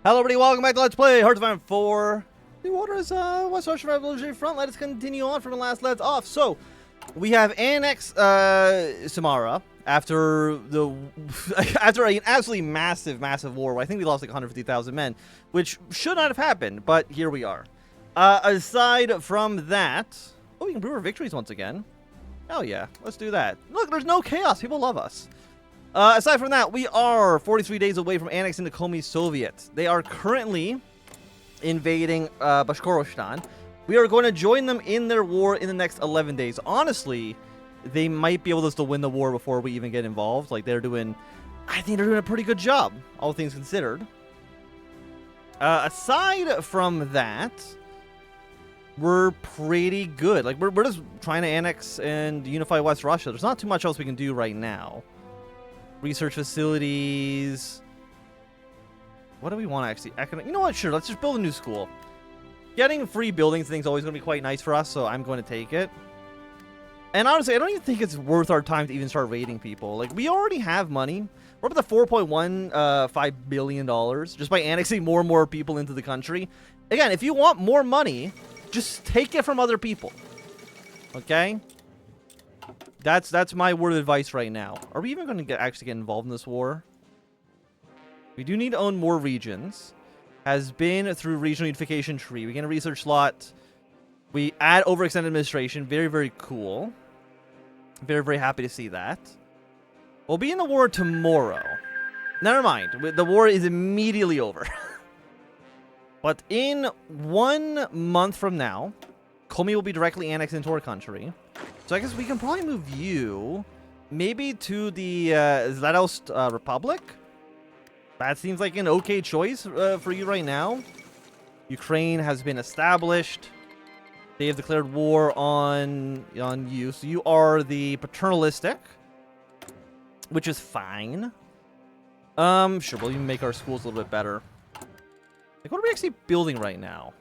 Hello everybody, welcome back to Let's Play Hearts of Iron 4. The order is West Russian Revolutionary Front. Let us continue on from the last Let's off. So, we have annexed Samara after the after an absolutely massive war. I think we lost like 150,000 men, which should not have happened, but here we are. Aside from that, oh, we can brew our victories once again. Hell yeah, let's do that. Look, there's no chaos. People love us. Aside from that, we are 43 days away from annexing the Komi Soviet. They are currently invading Bashkortostan. We are going to join them in their war in the next 11 days. Honestly, they might be able to still win the war before we even get involved. Like, I think they're doing a pretty good job, all things considered. Aside from that, we're pretty good. Like, we're just trying to annex and unify West Russia. There's not too much else we can do right now. Research facilities. What do we want actually? You know what? Sure, let's just build a new school. Getting free buildings things is always going to be quite nice for us, so I'm going to take it. And honestly, I don't even think it's worth our time to even start raiding people. Like, we already have money. We're up to $4.15 billion just by annexing more and more people into the country. Again, if you want more money, just take it from other people. Okay? That's my word of advice right now. Are we even going to actually get involved in this war? We do need to own more regions. Has been through regional unification tree. We get a research slot. We add overextended administration. Very, very cool. Very, very happy to see that. We'll be in the war tomorrow. Never mind. The war is immediately over. But in 1 month from now, Komi will be directly annexed into our country. So I guess we can probably move you maybe to the Zlatoust Republic. That seems like an okay choice for you right now. Ukraine has been established. They have declared war on you. So you are the paternalistic, which is fine. Sure, we'll even make our schools a little bit better. Like, what are we actually building right now?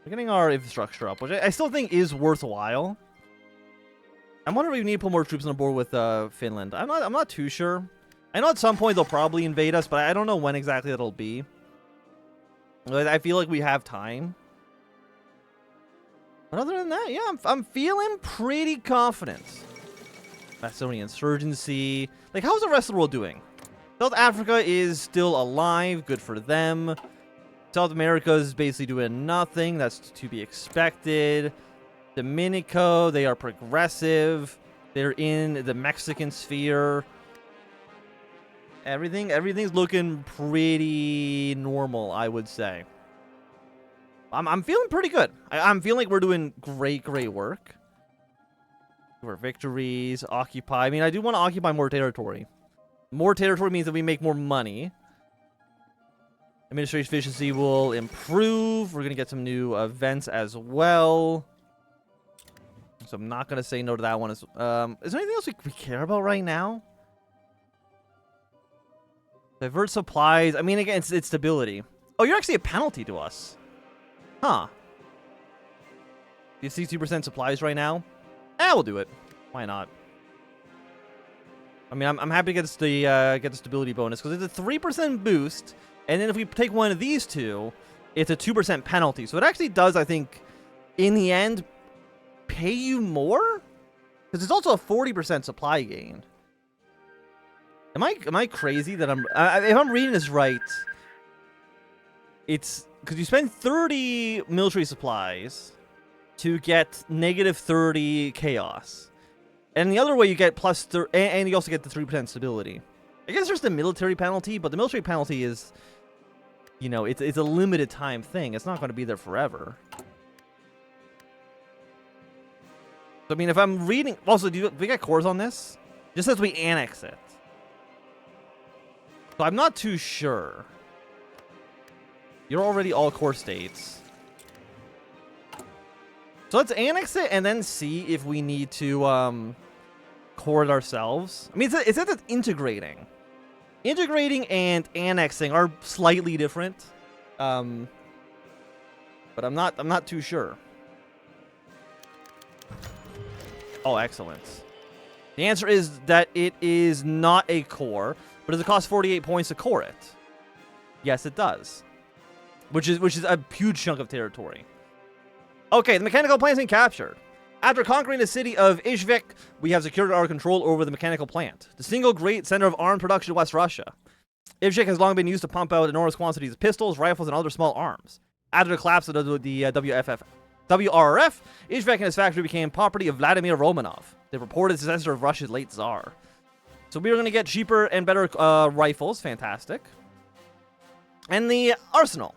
We're getting our infrastructure up, which I still think is worthwhile. I'm wondering if we need to put more troops on board with Finland. I'm not too sure. I know at some point they'll probably invade us, but I don't know when exactly that'll be. I feel like we have time. But other than that, yeah, I'm feeling pretty confident. Macedonian insurgency. Like, how's the rest of the world doing? South Africa is still alive. Good for them. South America is basically doing nothing. That's to be expected. Dominico, they are progressive. They're in the Mexican sphere. Everything's looking pretty normal, I would say. I'm feeling pretty good. I'm feeling like we're doing great work. Our victories, occupy. I mean, I do want to occupy more territory. More territory means that we make more money. Administration efficiency will improve. We're going to get some new events as well. So I'm not going to say no to that one. Is there anything else we care about right now? Divert supplies. I mean, again, it's stability. Oh, you're actually a penalty to us. Huh. You have 62% supplies right now? We'll do it. Why not? I mean, I'm happy to get the stability bonus because it's a 3% boost, and then if we take one of these two, it's a 2% penalty. So it actually does, I think, in the end, pay you more? Because it's also a 40% supply gain. Am I crazy that if I'm reading this right, it's because you spend 30 military supplies to get negative 30 chaos. And the other way you get plus 30, and you also get the 3% stability. I guess there's the military penalty, but the military penalty is, you know, it's a limited time thing. It's not going to be there forever. I mean, if I'm reading... Also, do we get cores on this? Just as we annex it. So I'm not too sure. You're already all core states. So let's annex it and then see if we need to core it ourselves. I mean, it says it's integrating. Integrating and annexing are slightly different. But I'm not too sure. Oh, excellent. The answer is that it is not a core, but does it cost 48 points to core it? Yes, it does. which is a huge chunk of territory. Okay, the mechanical plant's been captured. After conquering the city of Izhvik, we have secured our control over the mechanical plant, the single great center of armed production in West Russia. Izhvik has long been used to pump out enormous quantities of pistols, rifles, and other small arms. After the collapse of the WRF, Izhvik and his factory became property of Vladimir Romanov, the purported successor of Russia's late Tsar. So we are going to get cheaper and better rifles. Fantastic. And the arsenal.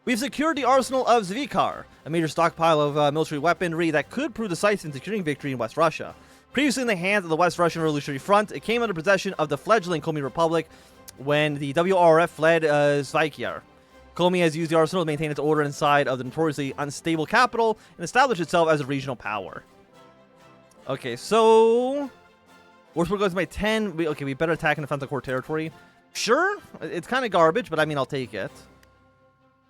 We've secured the arsenal of Zvikar, a major stockpile of military weaponry that could prove decisive in securing victory in West Russia. Previously in the hands of the West Russian Revolutionary Front, it came under possession of the fledgling Komi Republic when the WRF fled Svykyar. Komi has used the arsenal to maintain its order inside of the notoriously unstable capital and establish itself as a regional power. Okay, so Wurzburg goes by 10. We better attack and defend the core territory. Sure, it's kind of garbage, but I mean, I'll take it.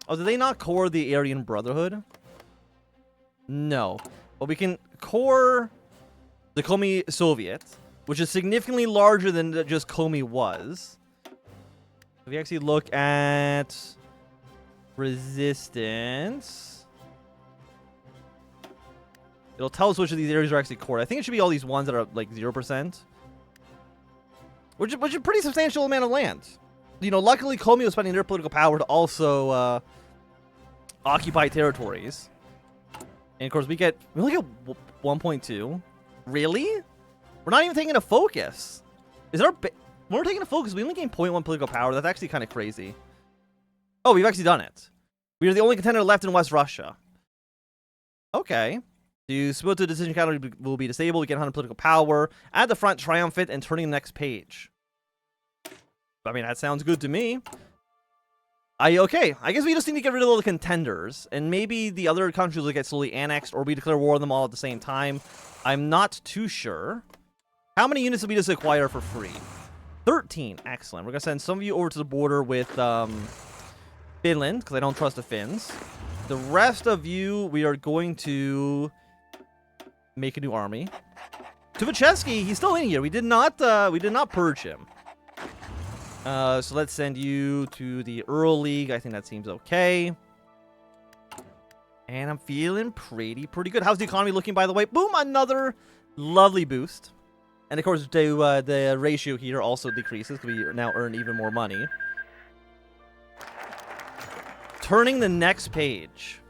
Oh, did they not core the Aryan Brotherhood? No. But we can core the Komi Soviet, which is significantly larger than just Komi was. If we actually look at resistance, it'll tell us which of these areas are actually core. I think it should be all these ones that are like 0%. Which is a pretty substantial amount of land. You know, luckily Komi was spending their political power to also occupy territories. And of course we only get 1.2. Really? We're not even taking a focus. When we're taking a focus, we only gain 0.1 political power. That's actually kind of crazy. Oh, we've actually done it. We are the only contender left in West Russia. Okay. The split to decision category will be disabled. We get 100 political power. At the front, triumphant, and turning the next page. I mean, that sounds good to me. Okay, I guess we just need to get rid of all the contenders, and maybe the other countries will get slowly annexed, or we declare war on them all at the same time. I'm not too sure. How many units will we just acquire for free? 13. Excellent. We're going to send some of you over to the border with Finland, because I don't trust the Finns. The rest of you, we are going to make a new army. Tuvacheski, he's still in here. We did not purge him. So let's send you to the Earl League. I think that seems okay. And I'm feeling pretty good. How's the economy looking, by the way? Boom, another lovely boost. And of course, the ratio here also decreases because we now earn even more money. Turning the next page.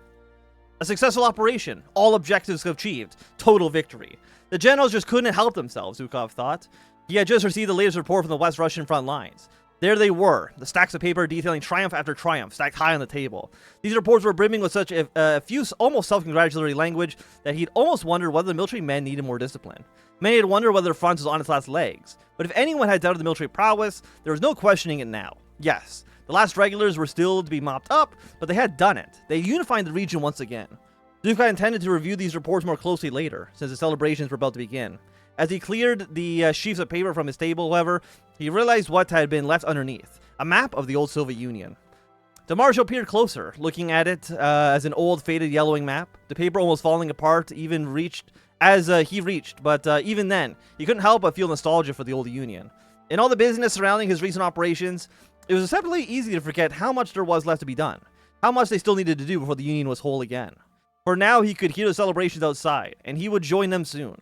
A successful operation. All objectives achieved. Total victory. The generals just couldn't help themselves, Zhukov thought. He had just received the latest report from the West Russian front lines. There they were, the stacks of paper detailing triumph after triumph, stacked high on the table. These reports were brimming with such a few almost self-congratulatory language that he'd almost wondered whether the military men needed more discipline. Many had wondered whether the front was on its last legs. But if anyone had doubted the military prowess, there was no questioning it now. Yes, the last regulars were still to be mopped up, but they had done it. They unified the region once again. Zhukov intended to review these reports more closely later, since the celebrations were about to begin. As he cleared the sheafs of paper from his table, however, he realized what had been left underneath. A map of the old Soviet Union. The Marshal peered closer, looking at it as an old, faded, yellowing map. The paper almost falling apart, even he reached, but even then, he couldn't help but feel nostalgia for the old Union. In all the business surrounding his recent operations, it was deceptively easy to forget how much there was left to be done. How much they still needed to do before the Union was whole again. For now, he could hear the celebrations outside, and he would join them soon.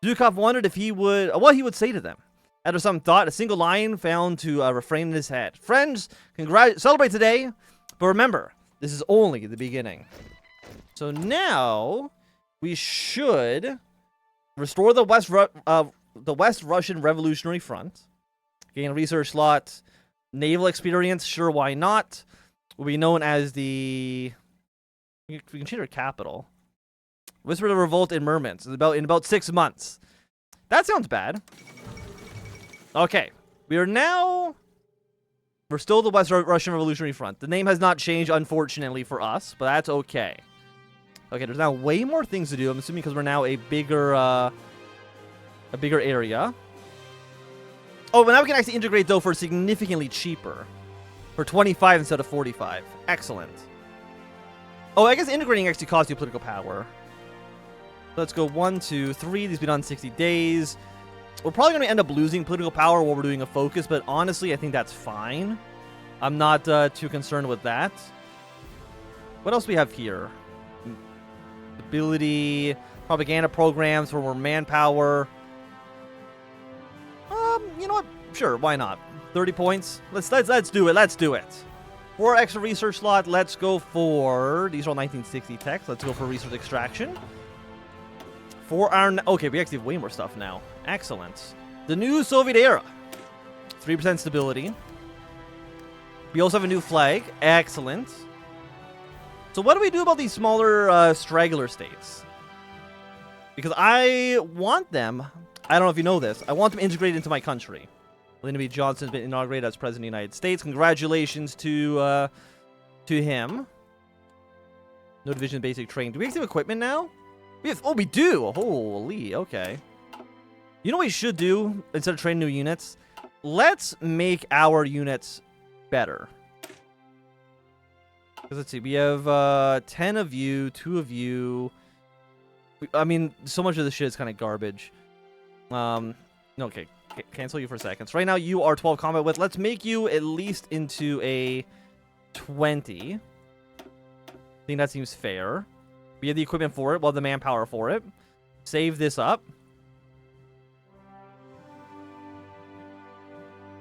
Zhukov wondered what he would say to them. After some thought, a single line found to refrain in his head. Friends, celebrate today, but remember, this is only the beginning. So now, we should restore the West Russian Revolutionary Front. Gain a research slot. Naval experience, sure, why not? Will be known as the... We can change our capital. Whisper the revolt in Murmansk in about 6 months. That sounds bad. Okay. We're still the West Russian Revolutionary Front. The name has not changed, unfortunately, for us, but that's okay. Okay, there's now way more things to do. I'm assuming because we're now a bigger area. Oh, but now we can actually integrate, though, for significantly cheaper. For 25 instead of 45. Excellent. Oh, I guess integrating actually costs you political power. Let's go 1, 2, 3. These be done in 60 days. We're probably going to end up losing political power while we're doing a focus, but honestly, I think that's fine. I'm not too concerned with that. What else we have here? Ability, propaganda programs for more manpower. You know what? Sure, why not? 30 points. Let's do it. Let's do it. 4 extra research slot. Let's go for these are all 1960 techs. Let's go for research extraction. For our okay, we actually have way more stuff now. Excellent. The new Soviet era. 3% stability. We also have a new flag. Excellent. So what do we do about these smaller straggler states? Because I want them. I don't know if you know this. I want them integrated into my country. Lyndon B. Johnson has been inaugurated as President of the United States. Congratulations to him. No division of basic training. Do we actually have equipment now? We have. Oh, we do. Holy. Okay. You know what we should do instead of training new units? Let's make our units better. Because let's see. We have 10 of you, 2 of you. I mean, so much of this shit is kind of garbage. Okay. Cancel you for a second. So right now you are 12 combat with. Let's make you at least into a 20. I think that seems fair. We have the equipment for it. We'll have the manpower for it. Save this up.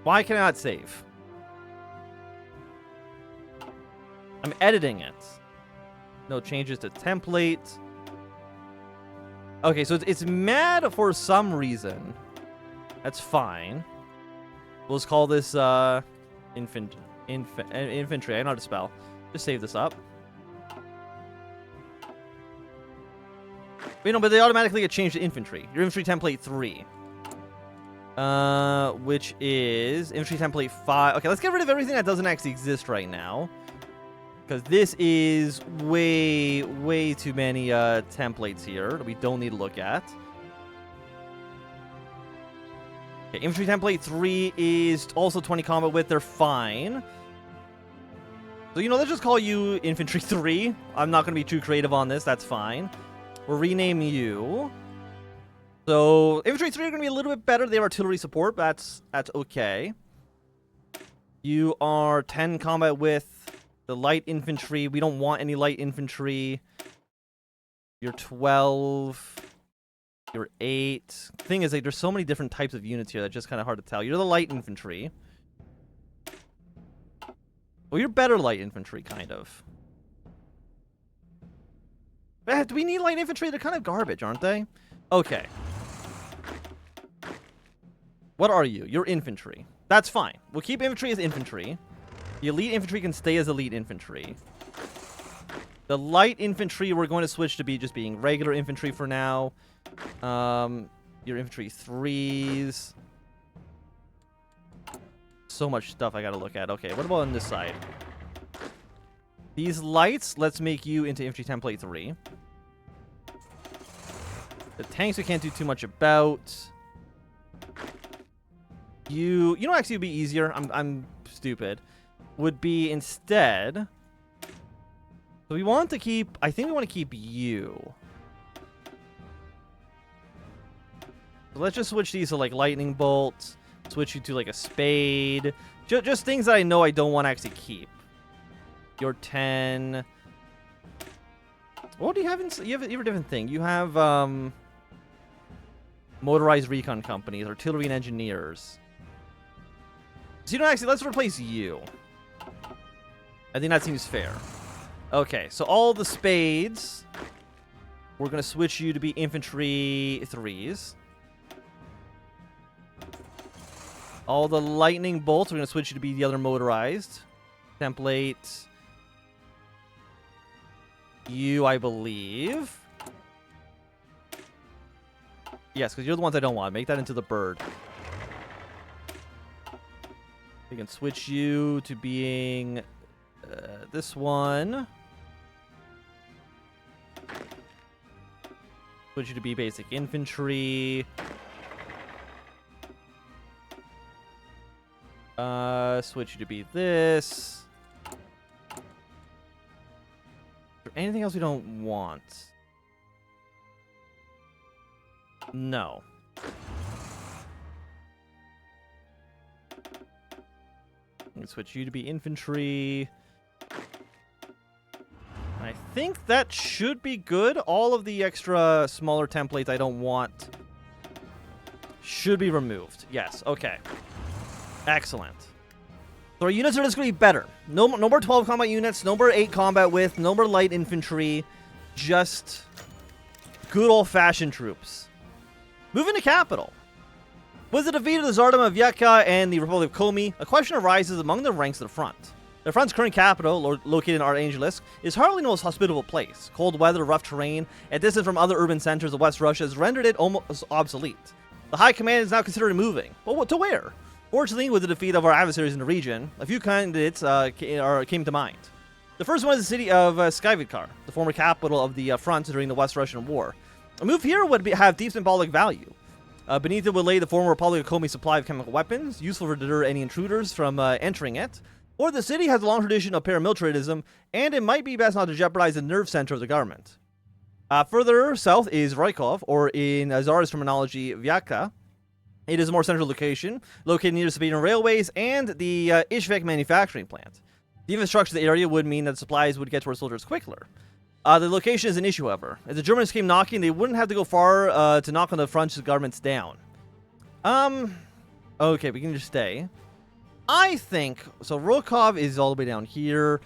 Why can I not save? I'm editing it. No changes to template. Okay, so it's mad for some reason. That's fine. We'll just call this infantry. I know how to spell. Just save this up. Wait, no, but they automatically get changed to infantry. Your infantry template 3. Which is infantry template 5. Okay, let's get rid of everything that doesn't actually exist right now. Because this is way too many templates here that we don't need to look at. Okay, infantry template 3 is also 20 combat width. They're fine. So, let's just call you infantry 3. I'm not going to be too creative on this. That's fine. We'll rename you. So, infantry 3 are going to be a little bit better. They have artillery support, but that's okay. You are 10 combat width. The light infantry, we don't want any light infantry. You're 12. You're 8. Thing is, like, there's so many different types of units here that's just kind of hard to tell. You're the light infantry. Well, you're better light infantry, kind of. Do we need light infantry? They're kind of garbage, aren't they? Okay. What are you? You're infantry. That's fine. We'll keep infantry as infantry. The elite infantry can stay as elite infantry. The light infantry, we're going to switch to just being regular infantry for now. Your infantry 3s. So much stuff I gotta look at. Okay, what about on this side? These lights, let's make you into infantry template 3. The tanks we can't do too much about. You know, actually would be easier. I'm stupid. Would be instead. So we want to keep. I think we want to keep you. So let's just switch these to like lightning bolts. Switch you to like a spade. Just things that I know I don't want to actually keep. You're 10. What do you have? You have a different thing. You have motorized recon companies, artillery and engineers. So you know, actually, let's replace you. I think that seems fair. Okay, so all the spades, we're going to switch you to be infantry 3s. All the lightning bolts, we're going to switch you to be the other motorized. Template. You, I believe. Yes, because you're the ones I don't want. Make that into the bird. We can switch you to being this one. Switch you to be basic infantry. Switch you to be this. Is there anything else we don't want? No. Switch you to be infantry. I think that should be good. All of the extra smaller templates I don't want should be removed. Yes, okay. Excellent. So our units are just going to be better. No more 12 combat units, no more 8 combat width, no more light infantry. Just good old-fashioned troops. Moving to capital. With the defeat of the Tsardom of Vyeka and the Republic of Komi, a question arises among the ranks of the front. The front's current capital, located in Archangelisk, is hardly the most hospitable place. Cold weather, rough terrain, and distance from other urban centers of West Russia has rendered it almost obsolete. The High Command is now considering moving. But what to where? Fortunately, with the defeat of our adversaries in the region, a few candidates came to mind. The first one is the city of Skyvidkar, the former capital of the front during the West Russian War. A move here would have deep symbolic value. Beneath it would lay the former Republic of Komi's supply of chemical weapons, useful to deter any intruders from entering it. Or the city has a long tradition of paramilitarism, and it might be best not to jeopardize the nerve center of the government. Further south is Rykov, or in Tsarist terminology, Vyaka. It is a more central location, located near the Siberian railways and the Ishvik manufacturing plant. The infrastructure of the area would mean that supplies would get to our soldiers quicker. The location is an issue, however. If the Germans came knocking, they wouldn't have to go far to knock on the French governments down. Okay, we can just stay. I think, so Rokov is all the way down here.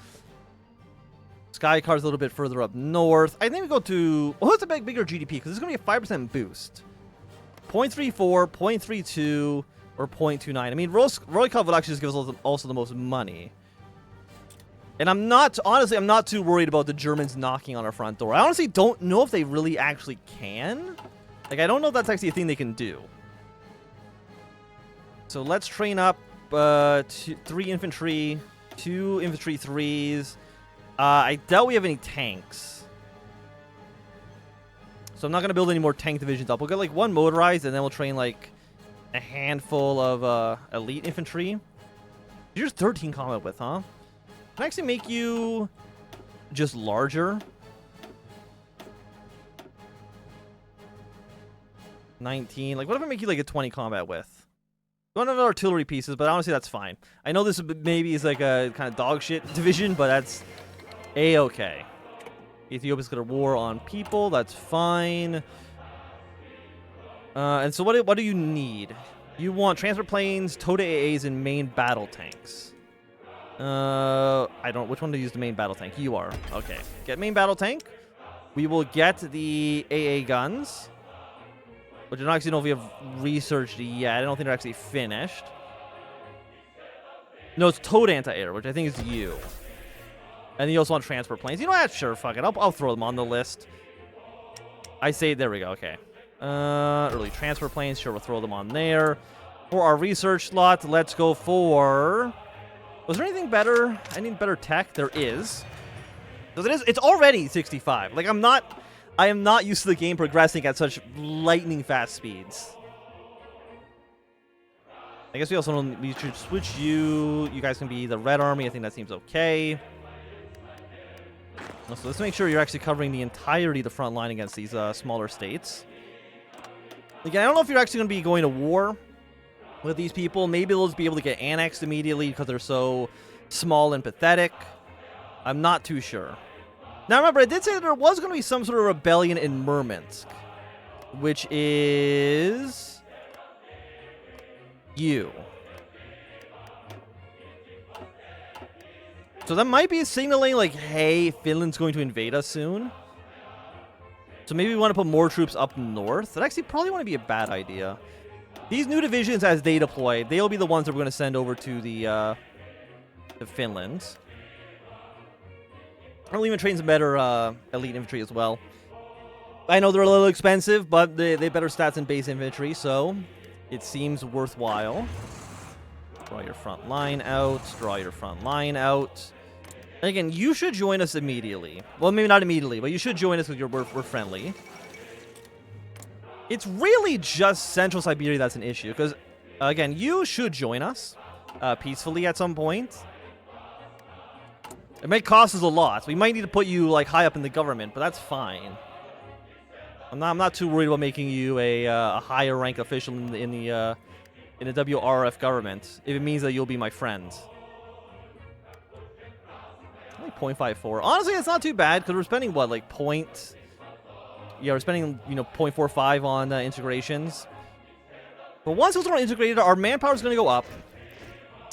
Skykar's a little bit further up north. I think we go to, well, what's a bigger GDP? Because it's going to be a 5% boost. 0.34, 0.32, or 0.29. I mean, Rokov would actually just give us also the most money. And honestly, I'm not too worried about the Germans knocking on our front door. I honestly don't know if they really actually can. Like, I don't know if that's actually a thing they can do. So let's train up 3 infantry, 2 infantry 3s. I doubt we have any tanks. So I'm not going to build any more tank divisions up. We'll get like 1 motorized, and then we'll train like a handful of elite infantry. You're 13 combat width, huh? Can I actually make you just larger? 19. Like, what if I make you like a 20 combat width? One of the artillery pieces, but honestly, that's fine. I know this maybe is like a kind of dog shit division, but that's a-okay. Ethiopia's got a war on people. That's fine. And so what do you need? You want transport planes, TOTA AAs, and main battle tanks. I don't. Which one to use the main battle tank? You are. Okay. Get main battle tank. We will get the AA guns, which I don't actually know if we have researched yet. I don't think they're actually finished. No, it's TOTA anti-air, which I think is you. And then you also want transport planes. You know what? Sure, fuck it. I'll throw them on the list. I say, there we go. Okay. Early transfer planes. Sure, we'll throw them on there. For our research slot, let's go for... Was there anything better? I need better tech. There is. Because it's already 65. Like, I am not used to the game progressing at such lightning fast speeds. I guess we should switch you. You guys can be the Red Army. I think that seems okay. So let's make sure you're actually covering the entirety of the front line against these smaller states. Again, I don't know if you're actually going to be going to war with these people. Maybe they'll just be able to get annexed immediately because they're so small and pathetic. I'm not too sure. Now remember, I did say that there was going to be some sort of rebellion in Murmansk, which is you. So that might be signaling like, hey, Finland's going to invade us soon. So maybe we want to put more troops up north. That actually probably wouldn't be a bad idea. These new divisions, as they deploy, they'll be the ones that we're going to send over to the Finland. I'll even train some better elite infantry as well. I know they're a little expensive, but they have better stats than base infantry, so it seems worthwhile. Draw your front line out. Draw your front line out. And again, you should join us immediately. Well, maybe not immediately, but you should join us because we're friendly. It's really just Central Siberia that's an issue, because, again, you should join us peacefully at some point. It might cost us a lot. We might need to put you, like, high up in the government, but that's fine. I'm not too worried about making you a higher rank official in the WRF government, if it means that you'll be my friend. Only 0.54. Honestly, it's not too bad because we're spending what, like Yeah, we're spending 0.45 on integrations. But once those are integrated, our manpower is going to go up.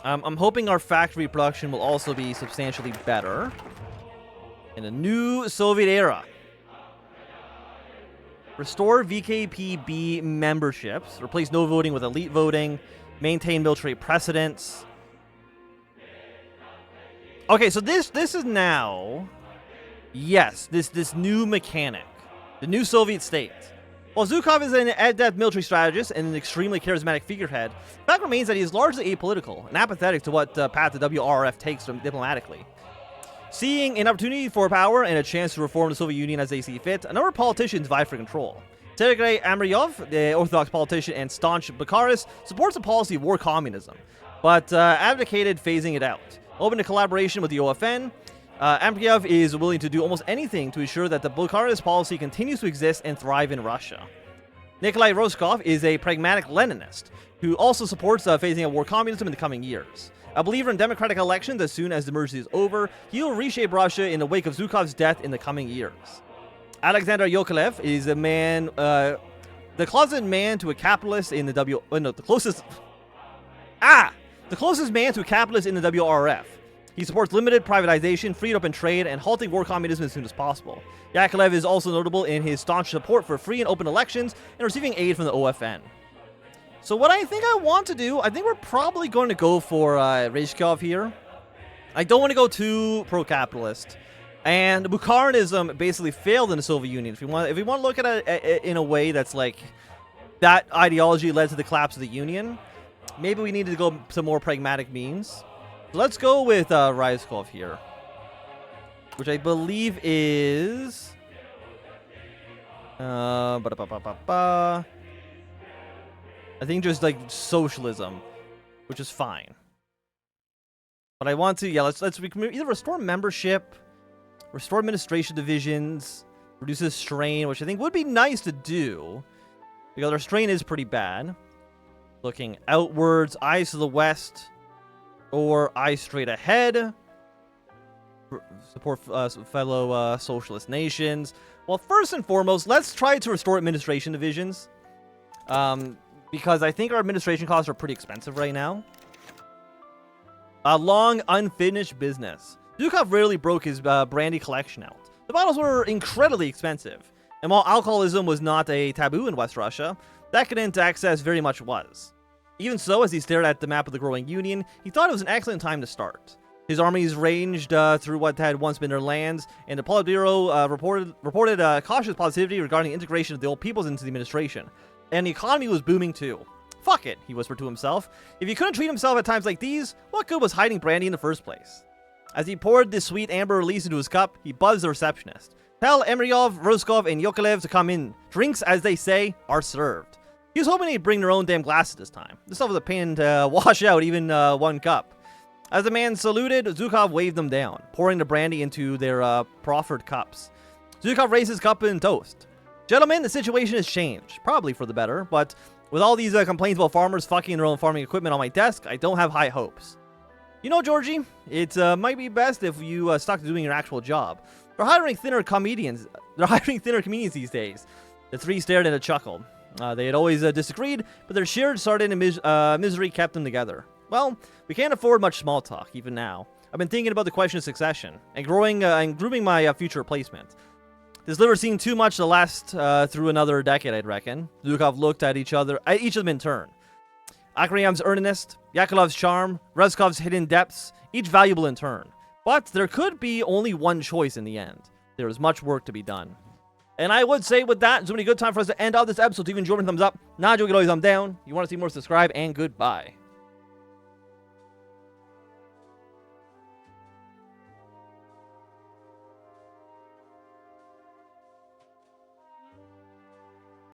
I'm hoping our factory production will also be substantially better in a new Soviet era. Restore VKPB memberships. Replace no voting with elite voting. Maintain military precedence. Okay, so this is now, yes, this new mechanic, the new Soviet state. While Zhukov is an adept military strategist and an extremely charismatic figurehead, the fact remains that he is largely apolitical and apathetic to what path the WRF takes from diplomatically. Seeing an opportunity for power and a chance to reform the Soviet Union as they see fit, a number of politicians vie for control. Sergei Amryov, the Orthodox politician and staunch Bukharist, supports a policy of war communism, but advocated phasing it out. Open to collaboration with the OFN, Amryov is willing to do almost anything to ensure that the Bukharist policy continues to exist and thrive in Russia. Nikolai Rostkov is a pragmatic Leninist who also supports phasing out war communism in the coming years. A believer in democratic elections as soon as the emergency is over, he will reshape Russia in the wake of Zhukov's death in the coming years. Alexander Yokolev is a man, the closeted man to a capitalist in the the closest man to a capitalist in the WRF. He supports limited privatization, freedom and trade, and halting war communism as soon as possible. Yakolev is also notable in his staunch support for free and open elections and receiving aid from the OFN. So what I think I want to do, I think we're probably going to go for Ryzhkov here. I don't want to go too pro-capitalist. And Bukharism basically failed in the Soviet Union. If we want to look at it in a way that's like that ideology led to the collapse of the Union, maybe we need to go to more pragmatic means. Let's go with Ryzhkov here, which I believe is I think just like socialism, which is fine. But I want to, we can either restore membership, restore administration divisions, reduces strain, which I think would be nice to do because our strain is pretty bad. Looking outwards, eyes to the west. Or eyes straight ahead. Support fellow socialist nations. Well, first and foremost, let's try to restore administration divisions. Because I think our administration costs are pretty expensive right now. A long, unfinished business. Zhukov rarely broke his brandy collection out. The bottles were incredibly expensive. And while alcoholism was not a taboo in West Russia, decadent access very much was. Even so, as he stared at the map of the growing Union, he thought it was an excellent time to start. His armies ranged through what had once been their lands, and the Politburo reported cautious positivity regarding integration of the old peoples into the administration. And the economy was booming too. Fuck it, he whispered to himself. If he couldn't treat himself at times like these, what good was hiding brandy in the first place? As he poured the sweet amber release into his cup, he buzzed the receptionist. Tell Emryov, Rostkov, and Yokolev to come in. Drinks, as they say, are served. He was hoping they'd bring their own damn glasses this time. This stuff was a pain to wash out even one cup. As the man saluted, Zhukov waved them down, pouring the brandy into their proffered cups. Zhukov raised his cup in toast. Gentlemen, the situation has changed. Probably for the better, but with all these complaints about farmers fucking their own farming equipment on my desk, I don't have high hopes. You know, Georgie, it might be best if you stuck to doing your actual job. They're hiring thinner comedians. They're hiring thinner comedians these days. The three stared and chuckled. They had always disagreed, but their shared sardine and misery kept them together. Well, we can't afford much small talk, even now. I've been thinking about the question of succession, and grooming my future replacement. This liver's seen too much to last through another decade, I'd reckon. Zhukov looked at each of them in turn. Akryam's earnest, Yakovlev's charm, Rezkov's hidden depths, each valuable in turn. But there could be only one choice in the end. There is much work to be done. And I would say with that, it's going to be a good time for us to end off this episode. To even enjoy, thumbs up. Not enjoy, always thumbs down. You want to see more, subscribe, and goodbye.